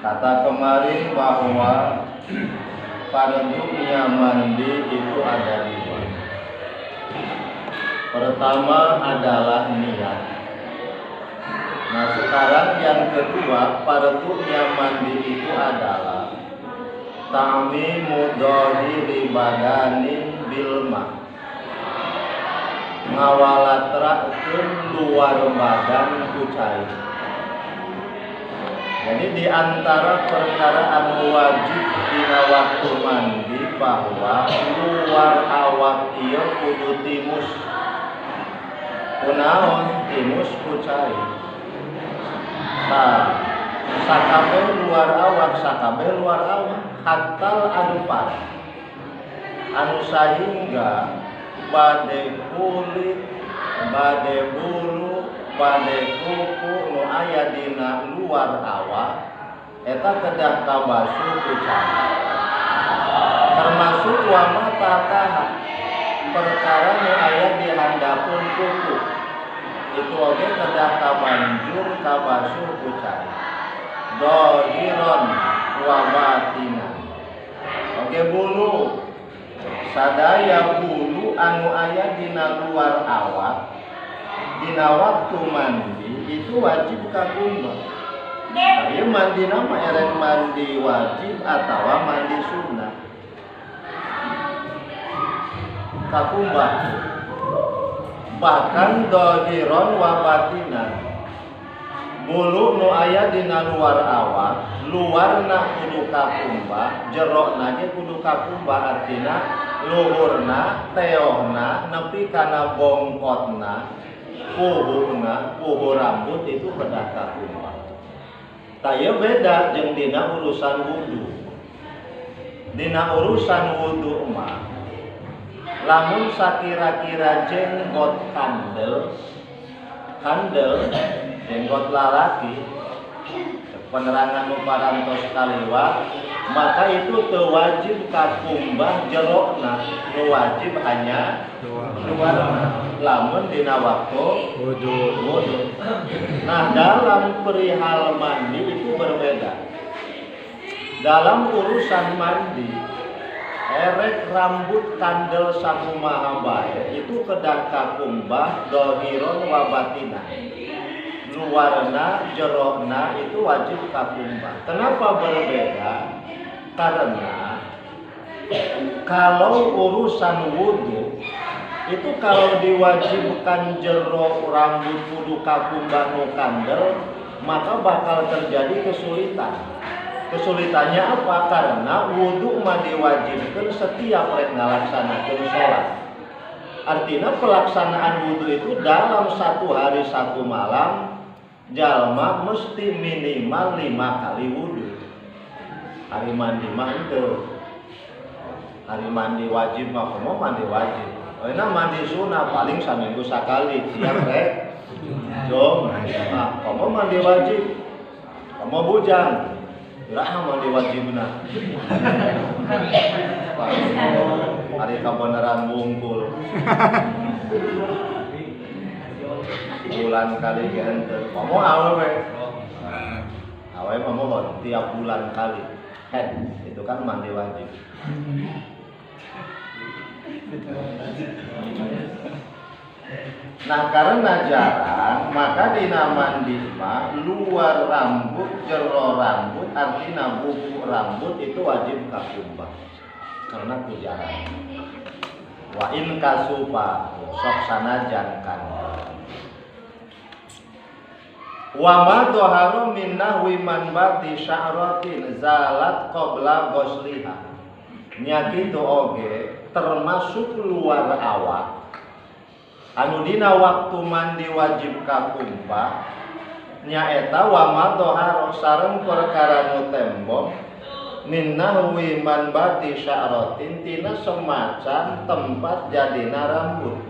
Kata kemarin bahwa parentuknya mandi itu ada dua. Pertama adalah niat. Nah sekarang yang kedua, parentuknya mandi itu adalah ta'mimu dhahiri badanin bilma, ngawalatrakeun luar badan ku cai. Jadi di antara perkara anu wajib dina waktu mandi bahwa luar awak ieu kudu timus. Kunaon timus ku cai. Nah, sakabe luar awak hatal anu parah. Anu sahingga bade kulit, bade bulu, bade kuku nu aya dina luar awak eta kedah kabasuh ku cai. Termasuk wa matataha perkara nu aya di handapun kuku itu oge kedah kabanjur kabasuh ku cai. Dhahiron wa batinan. Oge bulu sadaya bulu anu aya dina luar awak dina waktu mandi itu wajib kakumbah. Tapi mandi nama erek mandi wajib atau mandi sunnah. Kakumbah. Bahkan dhahiron wa batinan. Bulu nu aya dina luar awak, luarna kudu kakumbah, jerona ge kudu kakumbah, artina luhurna, teohna, nepi kana bongkotna, puhu rambut itu kedah kakumbah. Taya beda jeung dina urusan wudu. Dina urusan wudu mah lamun sakira-kira jenggot kandel jenggot lalaki penerangan nu parantos kaliwat maka itu teu wajib kakumbah jerokna, nu wajib hanya luarna lamun dina waktu wudu. Nah dalam perihal mandi itu berbeda. Dalam urusan mandi erek rambut kandel sakumaha bae itu kedah kakumbah dhahiron wa batinan. Luarna jerona itu wajib kakumbah. Kenapa berbeda? Karena kalau urusan wudu itu kalau diwajibkan jero rambut kudu kakumbah nu kandel maka bakal terjadi kesulitan. Kesulitannya apa? Karena wudu mah diwajibkan setiap rek ngalaksanakeun salat. Artinya pelaksanaan wudu itu dalam satu hari satu malam jalma mesti minimal 5 kali wudu. Hari mandi mah henteu. Hari mandi wajib mah komo mandi wajib. Euna mandi sunah paling saminggu sakali tiap rek. Jom. Nah, komo mandi wajib. Komo bujang. Iraha mandi wajibna. Hari kabeneran bungkul. Bulan kali henteu. Komo awewe. Awewe mah tiap bulan kali. Itu kan mandi wajib. Nah karena jarang maka dina mandi mah luar rambut jero rambut artina buku rambut itu wajib kakumbah karena kujarang. Wa in kasupa sok sanajan kan. Wa ma dhaharu min nahwi man bati sya'ratin zalat qabla ghusliha. Nya kitu oge termasuk luar awak anu dina waktu mandi wajib kakumbah nyaeta wa ma dhaharu sareng perkara nu tembok min nahwi man bati sya'ratin tina semacam tempat jadina rambut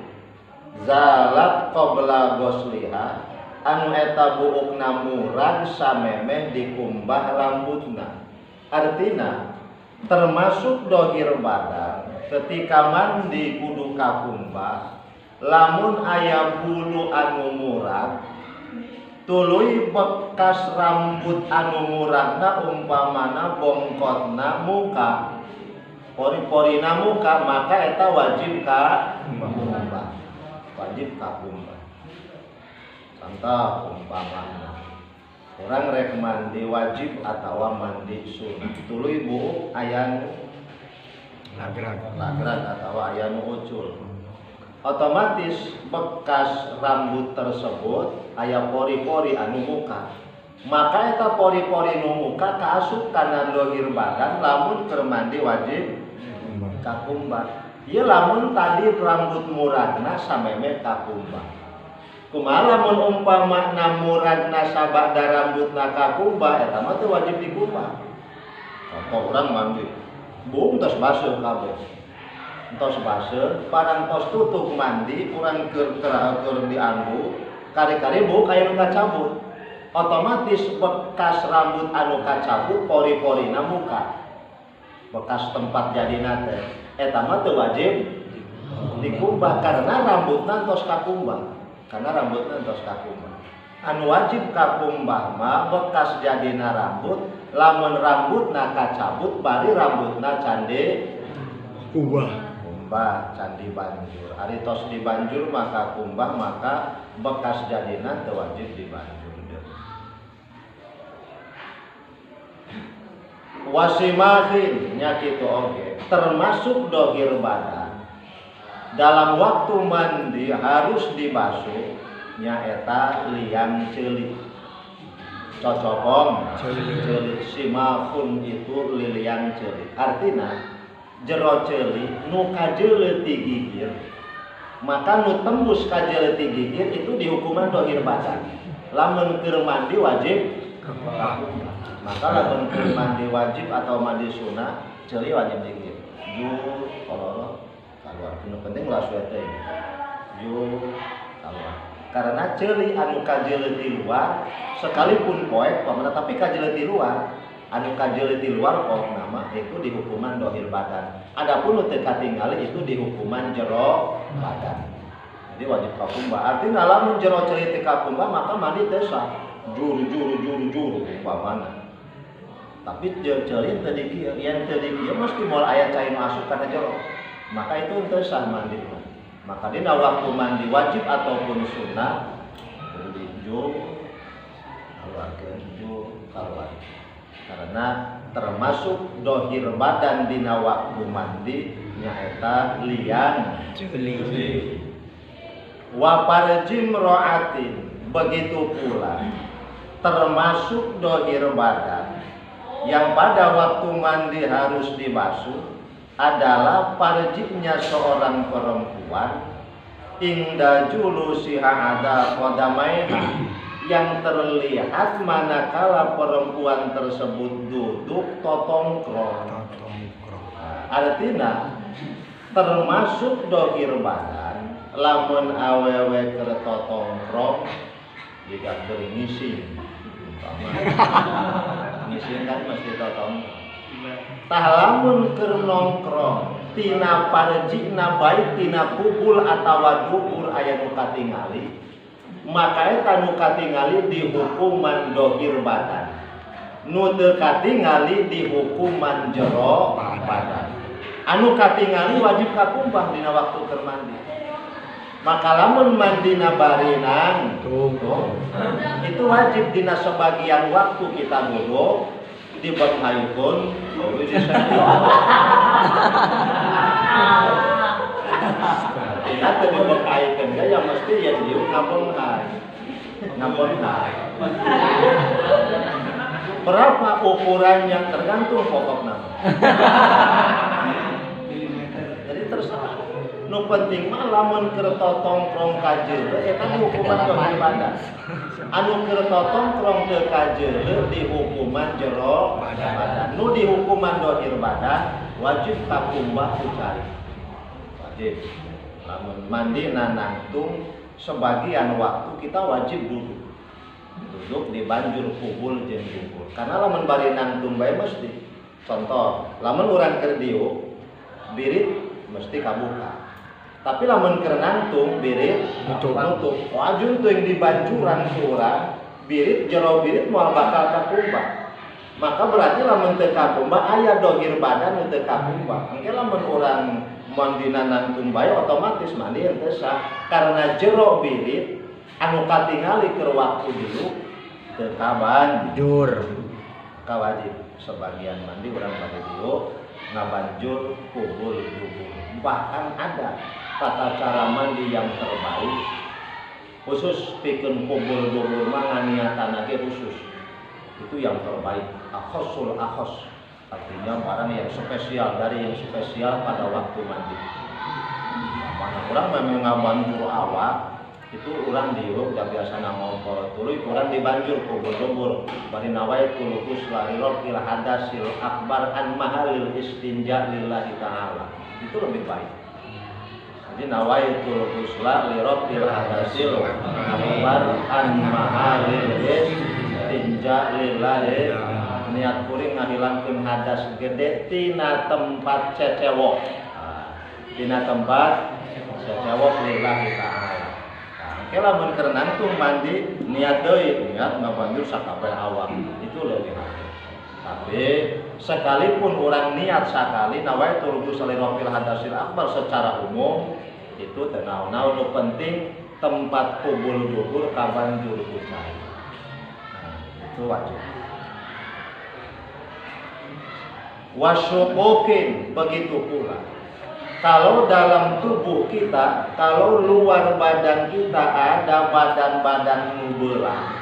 zalat qabla ghusliha anu eta buukna murag samemeh dikumbah rambutna. Artina termasuk dohir badan ketika mandi kudu kakumbah lamun aya bulu anu murag tuluy bekas rambut anu muragna umpamana bongkotna muka pori-porina muka maka eta wajib ka kumbah contoh umpamana orang rek mandi wajib atau mandi sunat tuluy buuk aya lagrag atau aya nu ucul otomatis bekas rambut tersebut aya pori-pori anu muka maka eta pori-pori nu muka kaasup kana lohir badan lamun keur mandi wajib kakumbah ieu lamun tadi rambut muragna sameme kakumbah kumaha lamun umpama muragna sabada rambutna kakumbah eta mah teu wajib dikumbah contoh urang mandi bung tos baseuh kabeh tos baseuh parang tos tutup mandi urang keur dianggu kari-kari bau kaya nu kacabut otomatis bekas rambut anu kacabut pori-porina muka bekas tempat jadina teh eta mah teu wajib dikumbah karena rambutna tos kakumbah anu wajib kakumbah mah bekas jadina rambut lamun rambutna kacabut bari rambutna cande kumbah candi banjur ari tos dibanjur maka kumbah maka bekas jadina teu wajib dibanjur wasimahin nya kitu oge termasuk dohir badan dalam waktu mandi harus dibasuh nyaeta liang ceuli cocokong ceuli simahun itu liliang ceuli artina jero ceuli nu kajeuleuh ti gigir maka nu tembus kajeuleuh ti gigir itu dihukuman dohir badan lamun keur mandi wajib maka lamun keur mandi wajib atau mandi sunah ceuli wajib digigir jur kololo keluar nu penting ulah suwe teh jur keluar karena ceuli anu kajeuleuh di luar sekalipun poek pamana tapi kajeuleuh di luar anu kajeuleuh di luar poek nama itu dihukuman dohir badan adapun nu teu katingali itu dihukuman jero badan jadi wajib kakumbah artinya lamun jero ceuli teu kakumbah maka mandi teh sah juru umpamana tapi ceuli teu dikieu yen teu dikieu mesti moal aya cai masuk kana jero maka itu teu sah mandi maka dina waktu mandi wajib ataupun sunnah berlinju keluar karena termasuk dohir badan dina waktu mandi nyaeta liang ceuli wa parjim roatin begitu pula termasuk dohir badan yang pada waktu mandi harus dibasuh adalah parjiknya seorang perempuan inda julusiha ada qadamaiha yang terlihat manakala perempuan tersebut duduk totongkrong. Artinya termasuk dohir badan lamun awewe keur totongkrong jika keur ngising ngising kan mesti totongkrong tah lamun keur nongkrong tina parjina baik tina kubul atawa dubur aya nu katingali maka eta nu katingali dihukuman dohir badan nu teu katingali dihukuman jero badan anu katingali wajib kakumbah dina waktu keur mandi maka lamun mandina barinan itu wajib dina sebagian waktu kita wudu dibenghaikeun tidak dibenghaikeun ya mesti ya dieu ngabenghay berapa ukurannya tergantung pokokna jadi terserah nu penting mah lamun keur totongkrong kajeuleuh eta hukuman dohir badan anu keur totongkrong teu kajeuleuh dihukuman jero badan nu dihukuman dohir badan wajib kakumbah ucari wajib lamun mandi nanangtung sebagian waktu kita wajib duduk di banjur kubul jeung dubur karena lamun bari nangtung bae mesti contoh lamun urang keur diuk birit mesti kabuka tapi lamun keur nangtung birit nutup wajib tuh yang di banjuran urang birit jero birit moal bakal kakumbah. Maka berarti lamun teu kakumbah aya dohir badan nu teu kakumbah. Engke lamun urang mandinanan tumbay otomatis mandi henteu sah karena jero birit anu katingali keur waktu dulu teu kabanjur. Kawajib sebagian mandi urang bade dulu ngabanjur kubul dubur. Bahkan ada tata cara mandi yang terbaik khusus pikeun kubul dubur mah niatan ge khusus. Itu yang terbaik, akhosul akhos, artinya barang yang spesial dari yang spesial pada waktu mandi. Mana orang memang ngabanjur awak itu orang diuk da biasana ngompol tuluy orang dibanjur kubur dubur bari nawaitu lukus larirok il hadasil akbar an mahalil istinja lillahi ta'ala. Itu lebih baik. Jadi nawaitu lukus larirok il hadasil akbar an mahalil istinja lillahi, niat kuring ngahilangkeun hadas gede tina tempat cecewok. Tina tempat cecewok lillahi ta'ala. Kela mun keur nangtung mandi niat deui, niat ngabanjur sakabeh awak. Itu lebih baik. Tapi sekalipun orang niat sakali nawaitu salirofil hadasil akbar secara umum itu teu naon-naon, nu penting tempat kubul dubur kabanjur ku cai. Itu wajib. Wasyuqukin begitu pula. Kalau dalam tubuh kita, kalau luar badan kita ada badan-badan nu beulah,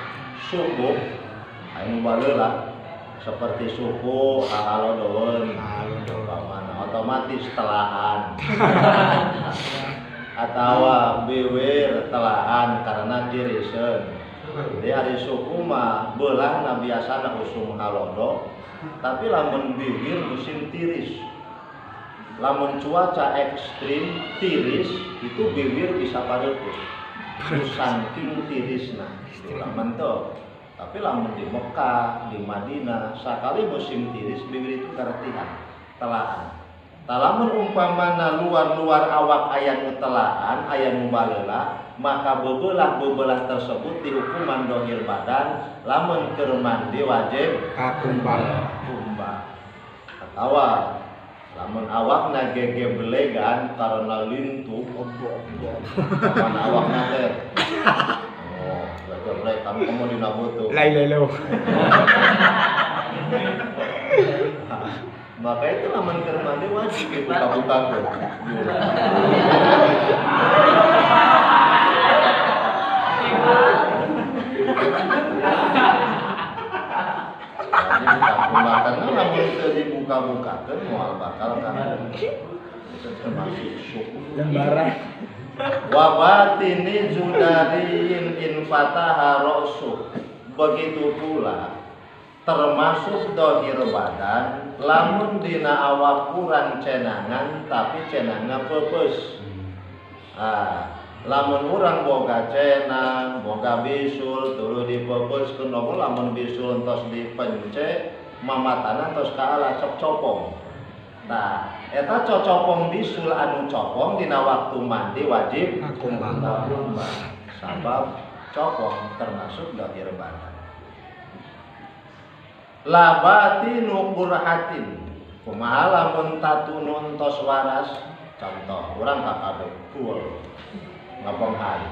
suku, anu baleula seperti suku halodoeun, mana otomatis telaan, atau bewer telaan karena tiriseun. Jadi hari suku mah beulah na biasana usum halodo, tapi lamun bibir musim tiris. Lamun cuaca ekstrim tiris itu bibir bisa pareupeuh saking tirisna lamun teu. Tapi lamun di Mekah di Madinah sakali musim tiris bibir itu karetihan telaan. Lamun umpamana luar-luar awak aya nu telaan aya nu baleula maka bebelah tersebut dihukuman dohir badan lamun keur mandi wajib kakumbah. Atawa lamun awakna gege belegan karena lintu mana awakna teh oh gege kamu dina butuh lain maka itu lamun keur mandi wajib dibuka-buka tuh karena lamun teu dibuka-bukakeun moal bakal kana itu termasuk syukur lembaran wa batini judariin in fataha ra'su. Begitu pula termasuk dohir badan lamun dina awak kurang cenangan tapi cenangna peupeus. Lamun urang boga cenang, boga bisul, tuluy dipepeuskeun lamun bisul entos dipence, mamatana entos kaala cop-copong. Nah, eta cocopong bisul anu copong dina waktu mandi wajib kakumbah. Sabab copong termasuk dohir badan. Labatinu qurhatin. Kumaha lamun tatu nu entos waras? Contoh, urang kakabeh kul ngabonghai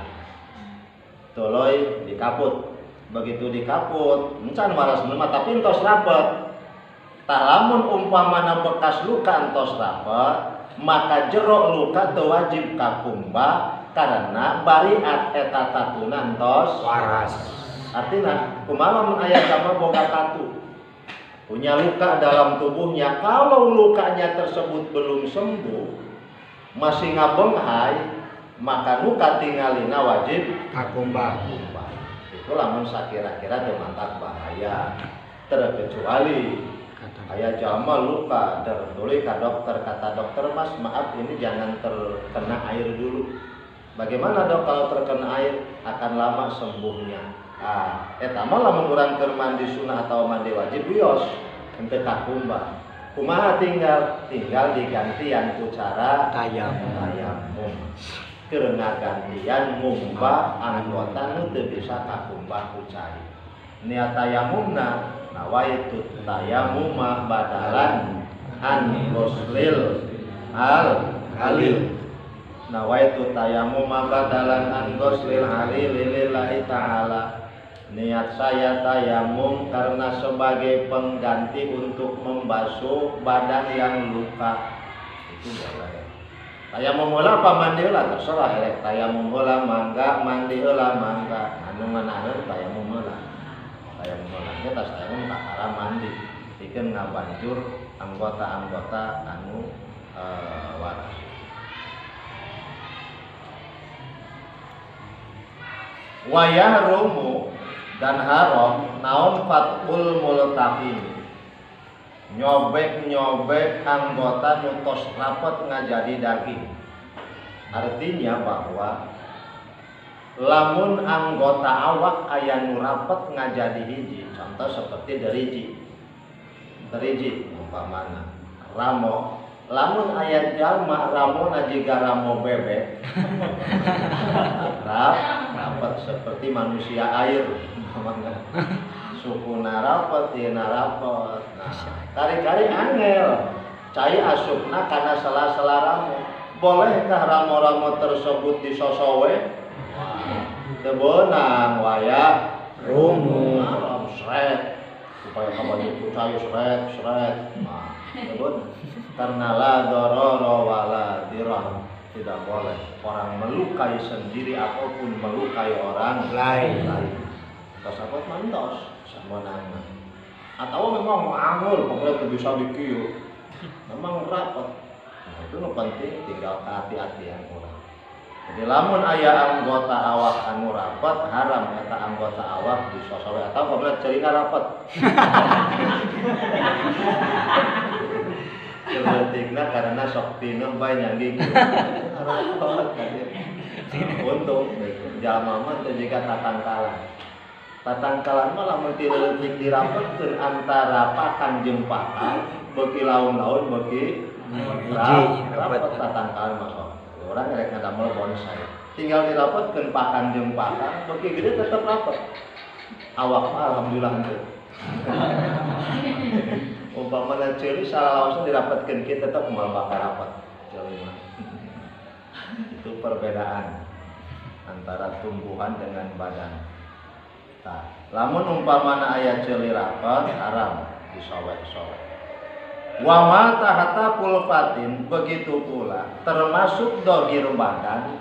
tuluy dikaput. Begitu dikaput encan waras mah tapi entos rapet. Tah lamun umpamana bekas luka entos rapet maka jero luka teu wajib kakumbah karena bariat eta tatuna entos waras. Artina kumaha lamun aya jama boga tatu punya luka dalam tubuhnya, kalau lukanya tersebut belum sembuh masih ngabonghai maka nu katingalina wajib kakumbah. Itu lamun sakira-kira teu mantak bahaya. Terkecuali aya jalma luka tertulis ka dokter, kata dokter, "Mas, maaf ini jangan terkena air dulu." Bagaimana dok kalau terkena air? Akan lama sembuhnya. Eta mah lamun urang keur mandi sunah atau mandi wajib bios henteu kakumbah. Kumaha tinggal digantian ku cara tayamum. Keur ngagantian ngumbah anggota nu teu bisa kakumbah ku cai. niat tayamumna nawaitu tayamuma badalan an ghuslil halil nawaitu tayamuma badalan an ghuslil halil lillahi ta'ala. Niat saya tayamum karena sebagai pengganti untuk membasuh badan yang luka. Itu boleh. Tayamum heula apa mandi heula terserah elek tayamum heula mangga mandi heula mangga. Anu ngeunaheun tayamum heula. Tayamum heula nya tas tayamum tak kara mandi. Pikeun ngabanjur anggota-anggota anu waras. Wa yahrumu dan haram naon fatul multaqin nyobek anggota nutos rapet ngajadi daging. Artinya bahwa lamun anggota awak aya nu rapet ngajadi hiji, contoh seperti deriji umpamana ramo, lamun aya jalma ramona jiga ramo bebek rapet seperti manusia air sukuna rapet, dina rapet. Nah, kari-kari angel cai asupna karena sela-sela ramo. Bolehkah ramo-ramo tersebut disosowe? Teu beunang waya rumu sret supaya kapan itu cai sret. Nah, teu karena la darara wala dirah. Tidak boleh orang melukai sendiri ataupun melukai orang lain. Tersebut mantos sama nama. Atau memang mau angul, pokoknya bisa dikiu. Memang rapat. Nah, itu nu penting tinggal hati-hatian orang. Jadi lamun aya anggota awak anu rapat, haram eta anggota awak disosowe atau pokoknya cerita rapat. Sebenarnya karena sok pineuh bae nyanging. Untung jalma mah teu jiga tatangkalan. Tatangkalan mah lamun ti leutik dirapetkeun antara pakan jeung pakan, beuki laun-laun beuki rapet tatangkalan mah sok. Urang rek ngadamel bonsai. Tinggal dirapetkeun pakan jeung pakan, beuki gede tetep rapet. Awak mah alhamdulillah henteu. Umpamana ceuli salalaosna dirapetkeun kieu tetep moal bakal rapet. Ceuli mah. Itu perbedaan antara tumbuhan dengan badan. Nah, lamun umpamana aya ceuli rapet haram disowek-sowek. Wa ma tahta kulfatin begitu pula termasuk dohir badan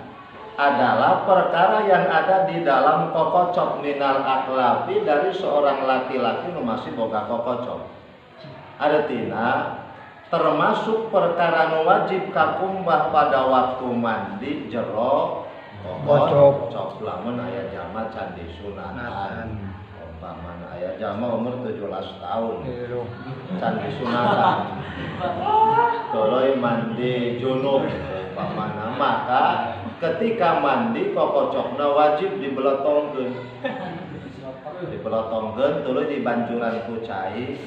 adalah perkara yang ada di dalam kokocok minal akhlafi dari seorang laki-laki nu masih boga kokocok. Artina termasuk perkara nu wajib kakumbah pada waktu mandi jero kokocok lamun aya jalma can disunatan. Umpamana aya jalma umur 17 tahun can disunatan. Tuluy mandi junub umpamana maka ketika mandi kokocokna wajib dibelotongkeun. Dibelotongkeun tuluy dibanjuran ku cai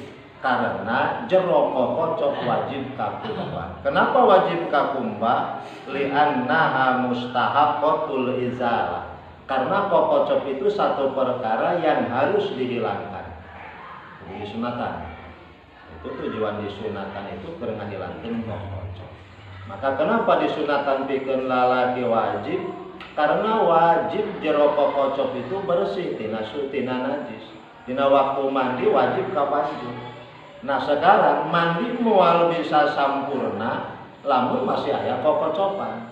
karena jero kokocok wajib kakumbah. Kenapa wajib kakumbah? Li'annaha mustahaqqatul izalah. Karena kokocok itu satu perkara yang harus dihilangkan. Jadi sunatan. Itu tujuan disunatan itu keur ngahilangkeun kokocok. Maka kenapa disunatan pikeun lalaki wajib? Karena wajib jero kokocok itu bersih tina najis. Dina waktu mandi wajib kabanjur. Nah sekarang mandi moal bisa sampurna lamun masih aya kokocokan.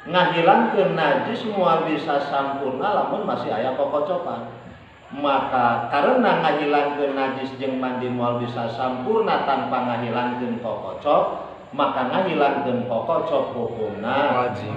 Ngahilangkeun najis moal bisa sampurna lamun masih aya kokocokan. Maka karena ngahilangkeun najis jeung mandi moal bisa sampurna tanpa ngahilangkeun kokocok, maka ngahilangkeun kokocok hukumna wajib.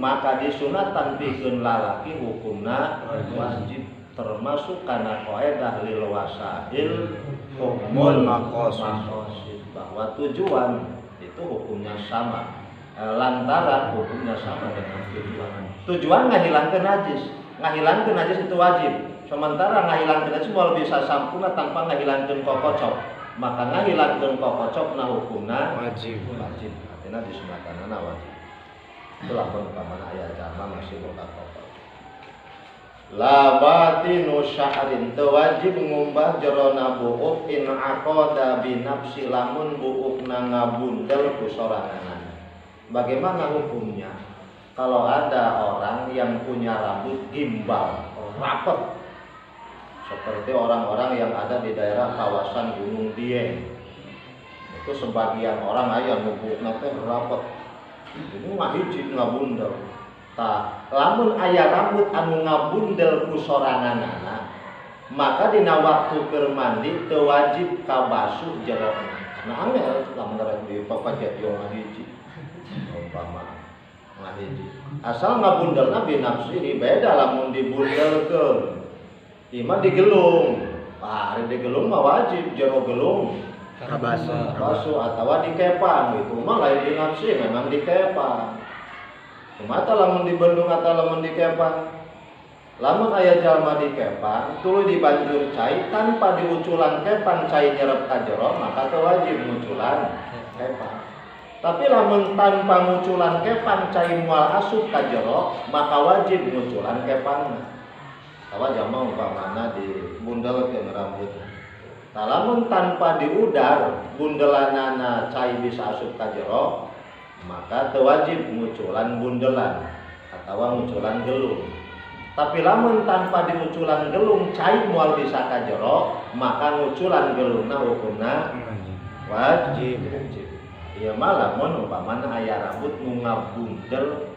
Maka disunatan pikeun lalaki hukumna wajib. Termasuk karena qaedah lil wasail hukmul maqasid, bahwa tujuan itu hukumnya sama lantaran hukumnya sama dengan tujuan. Tujuan ngahilangkeun najis itu wajib. Sementara ngahilangkeun najis moal bisa sampurna tanpa ngahilangkeun kokocok, maka ngahilangkeun kokocok na hukumna wajib. Artinya disunatan wajib. Itulah umpamana aya jalma masih boga kokocok. La batinu sya'rin teu wajib ngumbah jerona buuk in aqada bi nafsi lamun buukna ngabundel ku sorangan. Bagaimana hukumnya kalau ada orang yang punya rambut gimbal, rapet, seperti orang-orang yang ada di daerah kawasan Gunung Dieng? Itu sebagian orang aya ngubukna teh rapet, ini mah hiji ngabundel. Tah, lamun aya rambut anu ngabundel ku soranganana, maka dina waktu keur mandi teu wajib kabasuh jerona. Nah angel lamun rek di papajet yo ngahiji. Umpama ngahiji. Asal ngabundelna binafsihi beda lamun dibundelkeun. Ima digelung. Ah, digelung mah wajib jero gelung kabasuh atawa dikepang gitu. Mah lain binafsi memang dikepang. Kumata lamun dibendung atau lamun dikepang. Lamun aya jalma dikepang, tuluy dibanjur cai tanpa diuculan kepang cai nyerep ka jero, maka teu wajib nguculan kepang. Tapi lamun tanpa nguculan kepang cai moal asup ka jero, maka wajib nguculan kepangna. Tawa jama umpamana dibundelkeun rambut. Nah, lamun tanpa diudar bundelanana cai bisa asup ka jero, maka teu wajib nguculan bundelan atawa nguculan gelung. Tapi lamun tanpa diuculan gelung cai moal bisa ka jero, maka nguculan gelungna hukumna wajib. Ieu mah lamun umpamana aya rambut nu ngabundel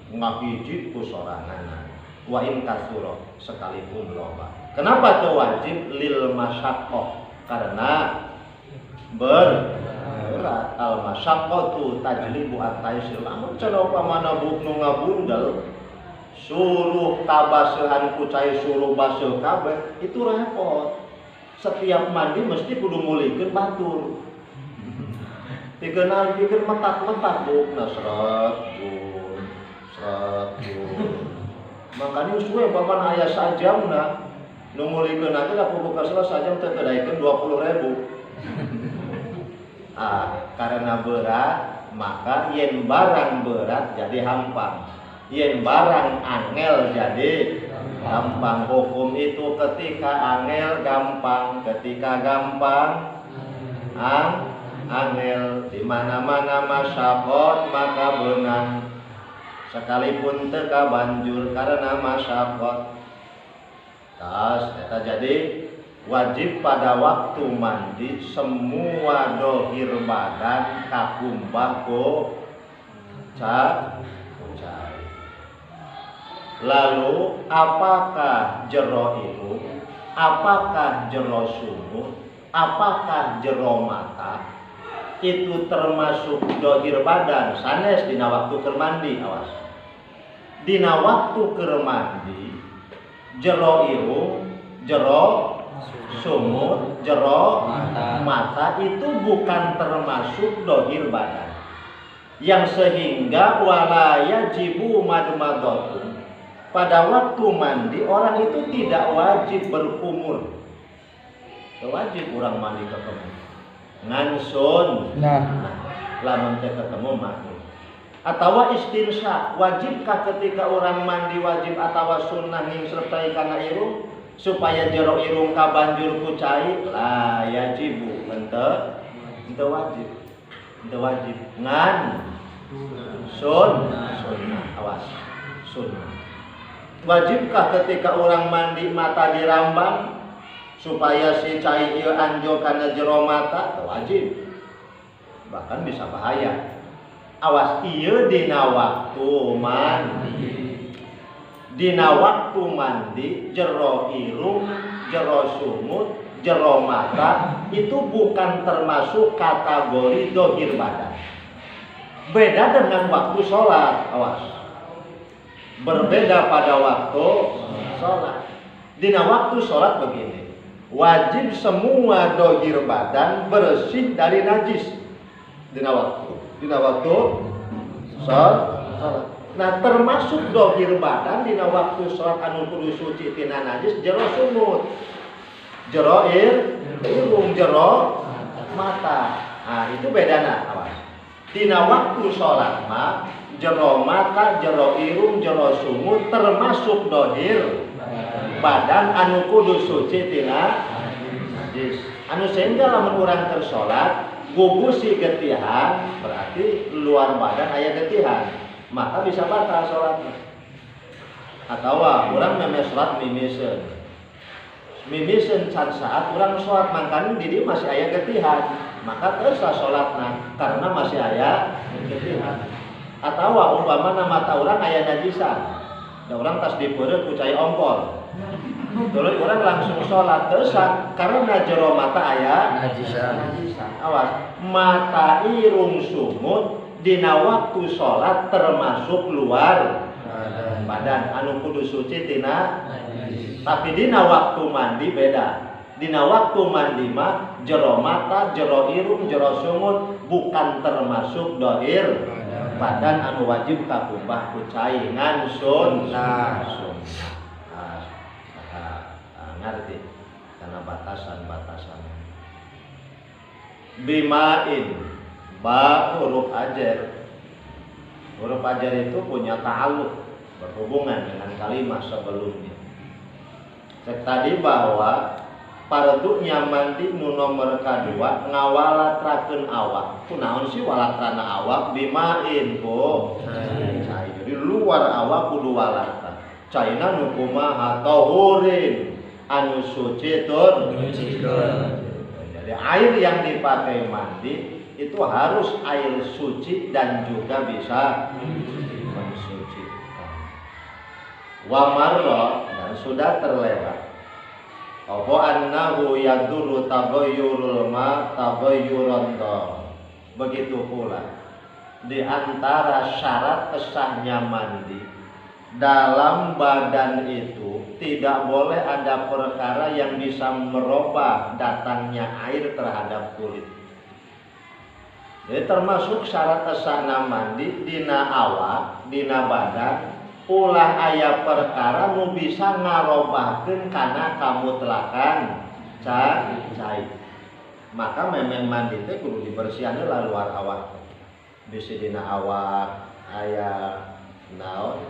ngahiji ku soranganna. Wa in kasura sekalipun loba. Kenapa teu wajib? Lil masyaqqah, karena berat. Al masyaqqatu tajlibu at-taysir. Lamun cenah upamana buk nu ngabundel suruh kabaseuhan ku cai suruh baseuh kabeh itu repot. Setiap mandi mesti kudu mulikeun batur. Pikeun metak-metak bukna seret bun. Makanya usuwe papan aya sajamna nu mulikeun teh da pupuk kasela sajam teh kedaikeun 20.000. Karena berat, maka yen barang berat jadi hampang. Yen barang angel jadi gampang. Hukum itu ketika angel gampang, ketika gampang angel. Di mana-mana masyaqat maka beunang. Sekalipun teu kabanjur karena masyaqat. Tas eta jadi wajib pada waktu mandi semua dohir badan kakumbah ku cai. Lalu apakah jero irung, apakah jero sumur, apakah jero mata itu termasuk dohir badan sanes dina waktu keur mandi? Awas. Dina waktu keur mandi jero irung, jero sumur, jero mata itu bukan termasuk dohir badan. Yang sehingga wala yajibu madmadatun. Pada waktu mandi orang itu tidak wajib berkumur. Wajib orang mandi ketemu. Ngansun. Lamun teh ketemu mandi. Atawa istinsya, wajibkah ketika orang mandi wajib atawa sunnah yang sertai kana irung supaya jero irung kabanjur ku cai? La yajibu, ente wajib. Ngan sunnah, awas sunnah. Wajibkah ketika orang mandi mata dirambang supaya si cai ieu anjo kana jero mata? Wajib. Bahkan bisa bahaya. Awas ieu dina waktu mandi. Dina waktu mandi jero irung, jero sumut, jero mata itu bukan termasuk kategori dohir badan. Beda dengan waktu sholat. Awas. Berbeda pada waktu sholat. Dina waktu sholat begini. Wajib semua dohir badan bersih dari najis. Dina waktu sholat. Nah termasuk dohir badan dina waktu sholat anu kudu suci tina najis jero sumut, jero irung, jero mata. Nah itu bedana. Awas. Dina waktu sholat mah jero mata, jero irung, jero sumut termasuk dohir badan anu kudu suci tina najis. Anu sehingga lamun urang keur salat gugusi getihan berarti luar badan aya getihan, maka bisa batal salatna. Atawa urang meme salat mimiseun can saat urang salat mangkana di dieu masih aya getihan, maka teu sah salatna karena masih aya getihan. Atawa umpamana mata urang aya najisan, da urang tas dipeureut ku cai ompol. Tuluy urang langsung salat teu sah karena jero mata aya najisan. Awas, mata irung sumut dina waktu salat termasuk luar badan anu kudu suci tina najis. Tapi dina waktu mandi beda. Dina waktu mandi mah jero mata, jero irung, jero sumut bukan termasuk dohir badan anu wajib kakumbah ku cai ngan sunnah. Ngerti karena batasan-batasan. Bimain ba huruf ajar. Huruf ajar itu punya ta'alluq, berhubungan dengan kalimat sebelumnya. Cek tadi bahwa pardunya mandi nu nomor kadua ngawalatrakeun awak. Kunaon sih walatrana awak? Bimain ku cai. Jadi luar awak kudu walatra. Caina nu kumaha tahurin anu suci tur nyucikeun. Jadi air yang dipakai mandi itu harus air suci dan juga bisa mensucikan. Wa marra dan sudah terlewat. Apa annahu yadurru taghayyurul ma taghayyuran ta. Begitu pula di antara syarat sahnya mandi dalam badan itu tidak boleh ada perkara yang bisa merubah datangnya air terhadap kulit. Jadi termasuk syarat sahna mandi dina awak, dina badan, ulah aya perkara nu bisa ngarobahkeun kana kamutlakan cai. Maka memang mandi teh kudu dibersihan heula luar awak. Bisi dina awak aya naon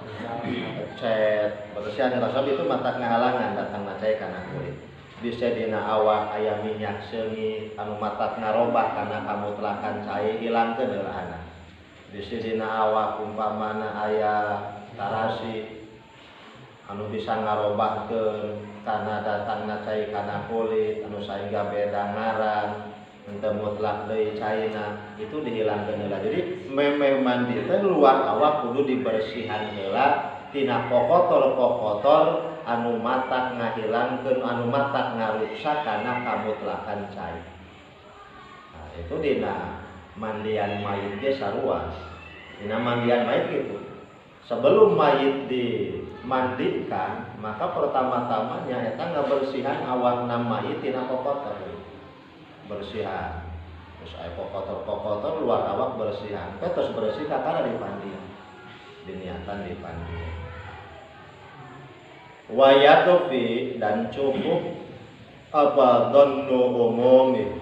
cet bersihan rasab itu mata ngahalangan datang cai kana kulit. Bisa dina awak aya minyak seungit anu mata ngarobah kana kamutlakan cai hilangkeun heulaana. Bisa dina awak umpamana aya tarasi anu bisa ngarobahkeun kana datangna cai kana kulit anu saengga beda ngaran henteu mutlak deui caina itu dihilangkeun heula. Jadi meme mandi teh luar awak kudu dibersihan heula tina kokotor-kokotor anu matak ngahilangkeun anu matak ngaruksa kana kamutlakan cai. Nah, itu dina mandian mayit ge sarua. Dina mandian mayit gitu. Sebelum mayit dimandikan, maka pertama-tamanya eta ngabersihan awakna mayit tina kokotor. Bersihan. Terus aya kokotor-kokotor luar awak bersihan. Terus bersih kakara dipandian. Diniatan dipandian. Wa yatufi dan cukup apa dhannu umumi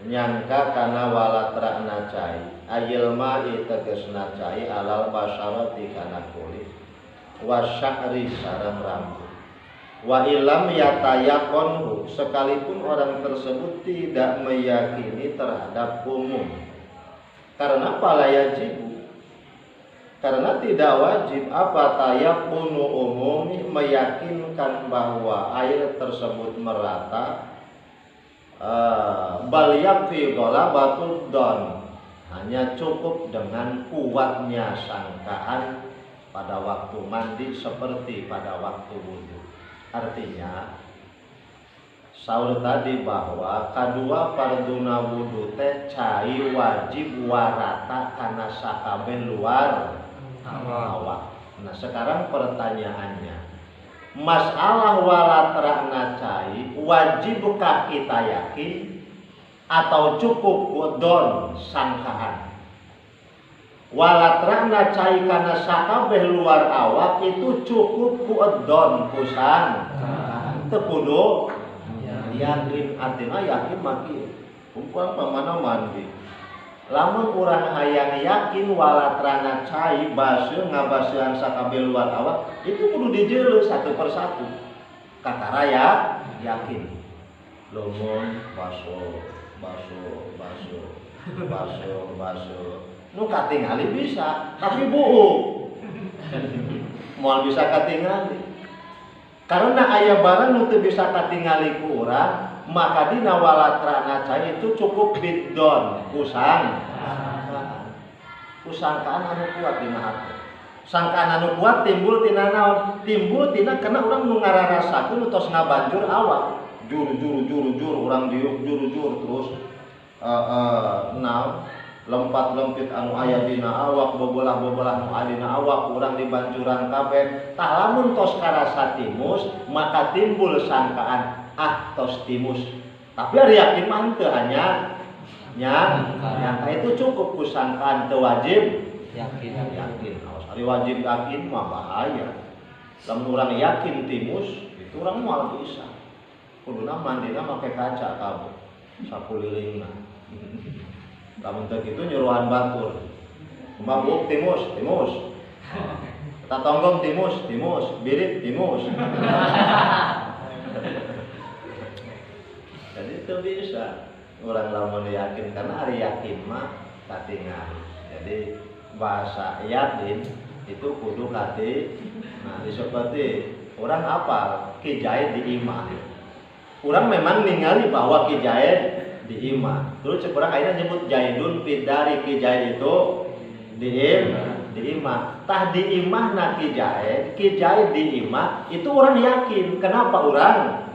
nyangka kana walatrana cai ayil ma'i tegesna cai alal basyarati kana kulit wa sya'ri sareng rambut. Wa ilam yatayakonhu sekalipun orang tersebut tidak meyakini terhadap umum. Karena pala yajibu, karena tidak wajib apa tayakunu umumi meyakinkan bahwa air tersebut merata. Bal yakfi ghalabatud don, hanya cukup dengan kuatnya sangkaan pada waktu mandi seperti pada waktu wudu. Artinya saur tadi bahwa kadua farduna wudu teh cai wajib warata kana sakabeh luar awak. Nah sekarang pertanyaannya, masalah walatrana cai wajibkah kita yakin atau cukup don sangkaan? Walatrana cai kana sakabeh luar awak itu cukup ku don kusan teu kudu yakin. Artinya yakin maki umpamana mandi lamun urang hayang yakin walatrana cai baseuh ngabaseuhan sakabeh luar awak itu kudu dijeuleuh satu persatu. kakaraya yakin. Lamun baso nu katingali bisa tapi buuk moal bisa katingali karena aya barang nu teu bisa katingali ku urang maka dina walatrana cai itu cukup biddon kusangkaan anu kuat dina hati sangkaan anu kuat timbul tina naon timbul tina karena urang nu ngararasakeun nu tos ngabanjur awak juru urang diuk juru terus lompat-lompit anu aya dina awak bobolah-bobolah anu aya dina awak urang dibancuran kabeh tah lamun tos karasa timus maka timbul sangkaan tos timus tapi ari yakin mah teu hanya nyangka itu cukup ku sangkaan teu wajib yakin aos ari wajib yakin mah bahaya lamun urang yakin timus itu urang moal bisa kuduna mandina make kaca kabeh sakulilingna lamun teu kitu nyuruhan batur mabuk timus tatonggong timus birit timus jadi itu bisa orang lamun yakin karena hari yakin mah katingali jadi bahasa yakin itu kudu kati nah seperti orang apa Ki Jaid di imah orang memang ningali bahwa Ki Jaid di imah. Terus sekurang akhirnya nyebut Jaidun Fidari Ki Jaid itu di imah. Tah di imah na Ki Jaid di imah itu orang yakin. Kenapa orang?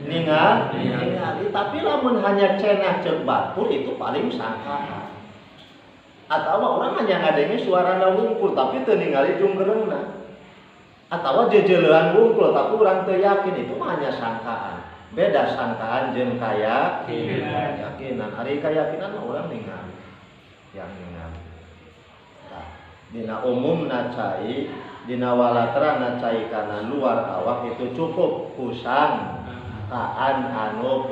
Ningali. Tapi lamun hanya cenah cek batur itu paling sangka. Atau orang hanya ngadengi suara wungkul tapi teu ningali junggereungna. Atau jejelehan wungkul tapi orang teu yakin itu hanya sangkaan. Beda sangkaan jeung keyakinan. Ari keyakinan mah urang ningali. Yakinan. Nah, dina umumna cai, dina walatrana cai kana luar awak itu cukup kusangkaan anu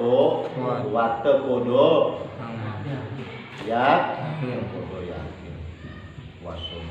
kuat teu kudu ya kudu yakin. Wasum